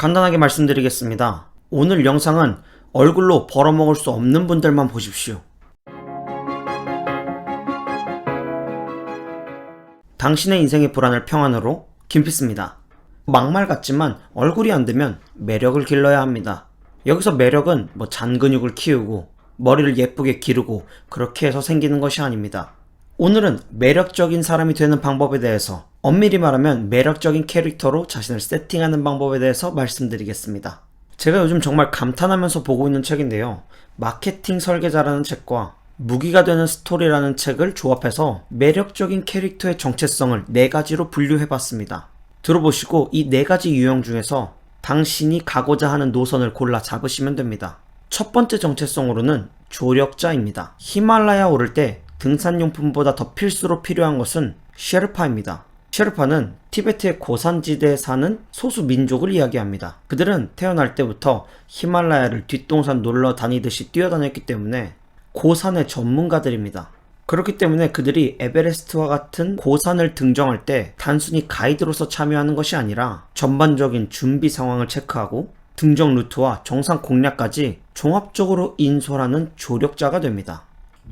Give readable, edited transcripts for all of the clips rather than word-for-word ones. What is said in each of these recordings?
간단하게 말씀드리겠습니다. 오늘 영상은 얼굴로 벌어먹을 수 없는 분들만 보십시오. 당신의 인생의 불안을 평안으로 김피스입니다. 막말 같지만 얼굴이 안 되면 매력을 길러야 합니다. 여기서 매력은 잔 근육을 키우고 머리를 예쁘게 기르고 그렇게 해서 생기는 것이 아닙니다. 오늘은 매력적인 사람이 되는 방법에 대해서, 엄밀히 말하면 매력적인 캐릭터로 자신을 세팅하는 방법에 대해서 말씀드리겠습니다. 제가 요즘 정말 감탄하면서 보고 있는 책인데요. 마케팅 설계자라는 책과 무기가 되는 스토리라는 책을 조합해서 매력적인 캐릭터의 정체성을 4가지로 분류해봤습니다. 들어보시고 이 4가지 유형 중에서 당신이 가고자 하는 노선을 골라 잡으시면 됩니다. 첫 번째 정체성으로는 조력자입니다. 히말라야 오를 때 등산용품보다 더 필수로 필요한 것은 셰르파입니다. 셰르파는 티베트의 고산지대에 사는 소수 민족을 이야기합니다. 그들은 태어날 때부터 히말라야를 뒷동산 놀러 다니듯이 뛰어다녔기 때문에 고산의 전문가들입니다. 그렇기 때문에 그들이 에베레스트와 같은 고산을 등정할 때 단순히 가이드로서 참여하는 것이 아니라 전반적인 준비 상황을 체크하고 등정 루트와 정상 공략까지 종합적으로 인솔하는 조력자가 됩니다.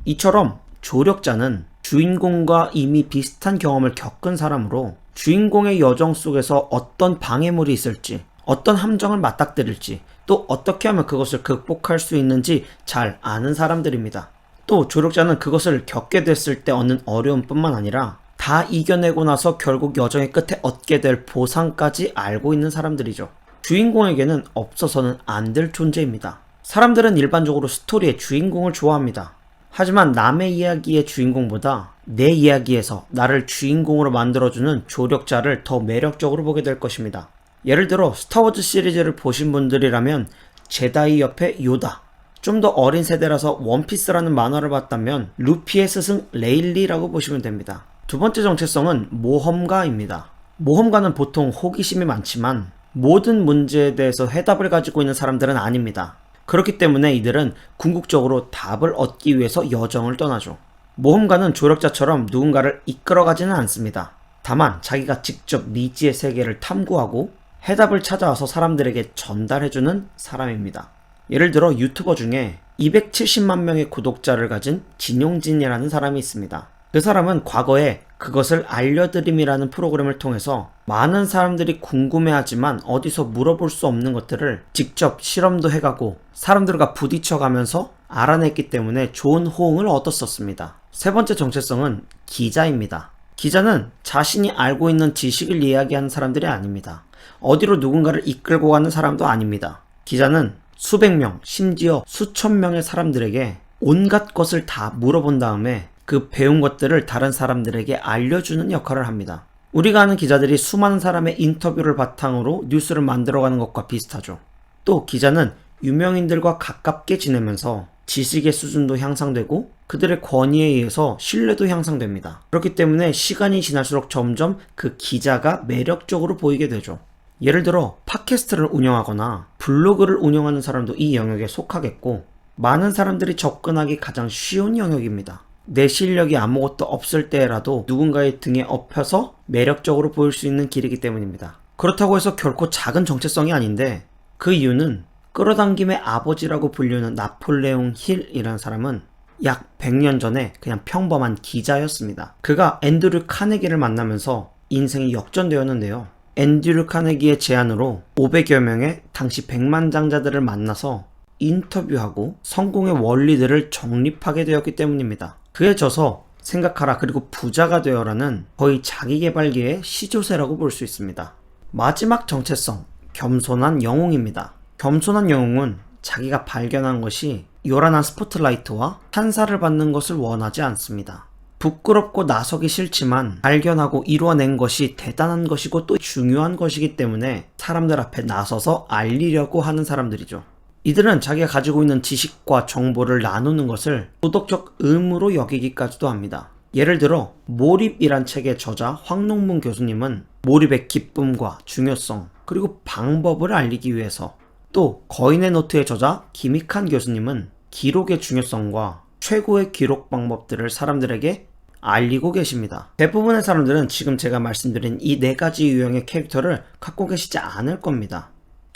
이처럼 조력자는 주인공과 이미 비슷한 경험을 겪은 사람으로 주인공의 여정 속에서 어떤 방해물이 있을지, 어떤 함정을 맞닥뜨릴지, 또 어떻게 하면 그것을 극복할 수 있는지 잘 아는 사람들입니다. 또 조력자는 그것을 겪게 됐을 때 얻는 어려움뿐만 아니라 다 이겨내고 나서 결국 여정의 끝에 얻게 될 보상까지 알고 있는 사람들이죠. 주인공에게는 없어서는 안 될 존재입니다. 사람들은 일반적으로 스토리의 주인공을 좋아합니다. 하지만 남의 이야기의 주인공보다 내 이야기에서 나를 주인공으로 만들어주는 조력자를 더 매력적으로 보게 될 것입니다. 예를 들어 스타워즈 시리즈를 보신 분들이라면 제다이 옆에 요다, 좀 더 어린 세대라서 원피스라는 만화를 봤다면 루피의 스승 레일리라고 보시면 됩니다. 두 번째 정체성은 모험가입니다. 모험가는 보통 호기심이 많지만 모든 문제에 대해서 해답을 가지고 있는 사람들은 아닙니다. 그렇기 때문에 이들은 궁극적으로 답을 얻기 위해서 여정을 떠나죠. 모험가는 조력자처럼 누군가를 이끌어가지는 않습니다. 다만 자기가 직접 미지의 세계를 탐구하고 해답을 찾아와서 사람들에게 전달해주는 사람입니다. 예를 들어 유튜버 중에 270만 명의 구독자를 가진 진용진이라는 사람이 있습니다. 그 사람은 과거에 그것을 알려드림이라는 프로그램을 통해서 많은 사람들이 궁금해하지만 어디서 물어볼 수 없는 것들을 직접 실험도 해가고 사람들과 부딪혀가면서 알아냈기 때문에 좋은 호응을 얻었었습니다. 세 번째 정체성은 기자입니다. 기자는 자신이 알고 있는 지식을 이야기하는 사람들이 아닙니다. 어디로 누군가를 이끌고 가는 사람도 아닙니다. 기자는 수백 명, 심지어 수천 명의 사람들에게 온갖 것을 다 물어본 다음에 그 배운 것들을 다른 사람들에게 알려주는 역할을 합니다. 우리가 아는 기자들이 수많은 사람의 인터뷰를 바탕으로 뉴스를 만들어가는 것과 비슷하죠. 또 기자는 유명인들과 가깝게 지내면서 지식의 수준도 향상되고 그들의 권위에 의해서 신뢰도 향상됩니다. 그렇기 때문에 시간이 지날수록 점점 그 기자가 매력적으로 보이게 되죠. 예를 들어 팟캐스트를 운영하거나 블로그를 운영하는 사람도 이 영역에 속하겠고, 많은 사람들이 접근하기 가장 쉬운 영역입니다. 내 실력이 아무것도 없을 때라도 누군가의 등에 업혀서 매력적으로 보일 수 있는 길이기 때문입니다. 그렇다고 해서 결코 작은 정체성이 아닌데, 그 이유는 끌어당김의 아버지라고 불리는 나폴레옹 힐이라는 사람은 약 100년 전에 그냥 평범한 기자였습니다. 그가 앤드류 카네기를 만나면서 인생이 역전되었는데요. 앤드류 카네기의 제안으로 500여 명의 당시 백만장자들을 만나서 인터뷰하고 성공의 원리들을 정립하게 되었기 때문입니다. 그에 져서 생각하라 그리고 부자가 되어라는 거의 자기계발계의 시조새라고 볼 수 있습니다. 마지막 정체성, 겸손한 영웅입니다. 겸손한 영웅은 자기가 발견한 것이 요란한 스포트라이트와 찬사를 받는 것을 원하지 않습니다. 부끄럽고 나서기 싫지만 발견하고 이루어낸 것이 대단한 것이고 또 중요한 것이기 때문에 사람들 앞에 나서서 알리려고 하는 사람들이죠. 이들은 자기가 가지고 있는 지식과 정보를 나누는 것을 도덕적 의무로 여기기까지도 합니다. 예를 들어 몰입이란 책의 저자 황농문 교수님은 몰입의 기쁨과 중요성 그리고 방법을 알리기 위해서, 또 거인의 노트의 저자 김익한 교수님은 기록의 중요성과 최고의 기록 방법들을 사람들에게 알리고 계십니다. 대부분의 사람들은 지금 제가 말씀드린 이 4가지 유형의 캐릭터를 갖고 계시지 않을 겁니다.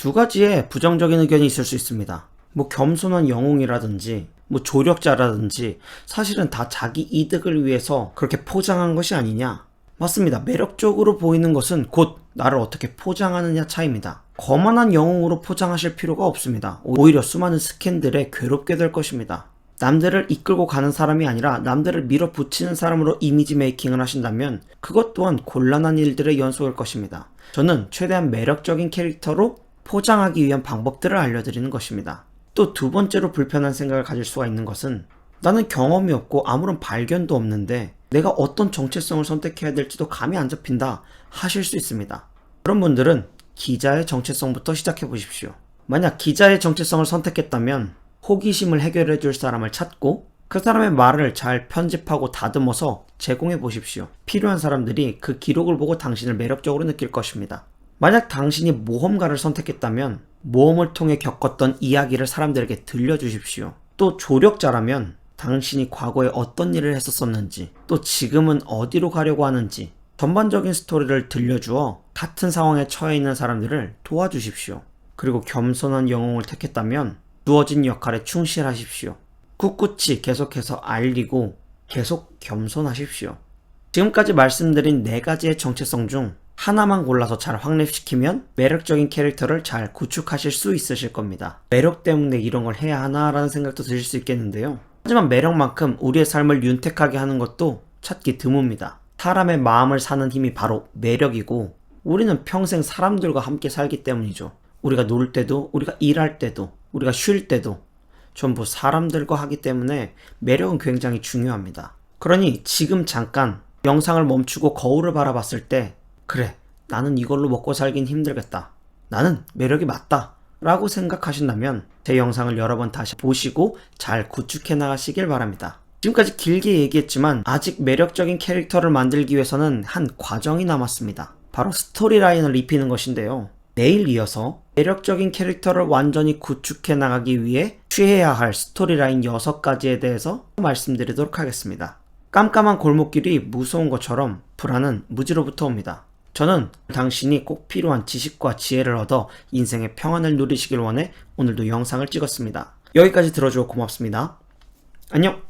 두 가지의 부정적인 의견이 있을 수 있습니다. 뭐 겸손한 영웅이라든지 뭐 조력자라든지 사실은 다 자기 이득을 위해서 그렇게 포장한 것이 아니냐? 맞습니다. 매력적으로 보이는 것은 곧 나를 어떻게 포장하느냐 차이입니다. 거만한 영웅으로 포장하실 필요가 없습니다. 오히려 수많은 스캔들에 괴롭게 될 것입니다. 남들을 이끌고 가는 사람이 아니라 남들을 밀어붙이는 사람으로 이미지 메이킹을 하신다면 그것 또한 곤란한 일들의 연속일 것입니다. 저는 최대한 매력적인 캐릭터로 포장하기 위한 방법들을 알려드리는 것입니다. 또 두 번째로 불편한 생각을 가질 수가 있는 것은 나는 경험이 없고 아무런 발견도 없는데 내가 어떤 정체성을 선택해야 될지도 감이 안 잡힌다 하실 수 있습니다. 그런 분들은 기자의 정체성부터 시작해 보십시오. 만약 기자의 정체성을 선택했다면 호기심을 해결해 줄 사람을 찾고 그 사람의 말을 잘 편집하고 다듬어서 제공해 보십시오. 필요한 사람들이 그 기록을 보고 당신을 매력적으로 느낄 것입니다. 만약 당신이 모험가를 선택했다면 모험을 통해 겪었던 이야기를 사람들에게 들려주십시오. 또 조력자라면 당신이 과거에 어떤 일을 했었었는지, 또 지금은 어디로 가려고 하는지 전반적인 스토리를 들려주어 같은 상황에 처해 있는 사람들을 도와주십시오. 그리고 겸손한 영웅을 택했다면 주어진 역할에 충실하십시오. 꿋꿋이 계속해서 알리고 계속 겸손하십시오. 지금까지 말씀드린 4가지의 정체성 중 하나만 골라서 잘 확립시키면 매력적인 캐릭터를 잘 구축하실 수 있으실 겁니다. 매력 때문에 이런 걸 해야 하나라는 생각도 드실 수 있겠는데요. 하지만 매력만큼 우리의 삶을 윤택하게 하는 것도 찾기 드뭅니다. 사람의 마음을 사는 힘이 바로 매력이고 우리는 평생 사람들과 함께 살기 때문이죠. 우리가 놀 때도, 우리가 일할 때도, 우리가 쉴 때도 전부 사람들과 하기 때문에 매력은 굉장히 중요합니다. 그러니 지금 잠깐 영상을 멈추고 거울을 바라봤을 때 그래, 나는 이걸로 먹고 살긴 힘들겠다. 나는 매력이 맞다. 라고 생각하신다면 제 영상을 여러 번 다시 보시고 잘 구축해 나가시길 바랍니다. 지금까지 길게 얘기했지만 아직 매력적인 캐릭터를 만들기 위해서는 한 과정이 남았습니다. 바로 스토리라인을 입히는 것인데요. 내일 이어서 매력적인 캐릭터를 완전히 구축해 나가기 위해 취해야 할 스토리라인 6가지에 대해서 말씀드리도록 하겠습니다. 깜깜한 골목길이 무서운 것처럼 불안은 무지로부터 옵니다. 저는 당신이 꼭 필요한 지식과 지혜를 얻어 인생의 평안을 누리시길 원해 오늘도 영상을 찍었습니다. 여기까지 들어주어 고맙습니다. 안녕!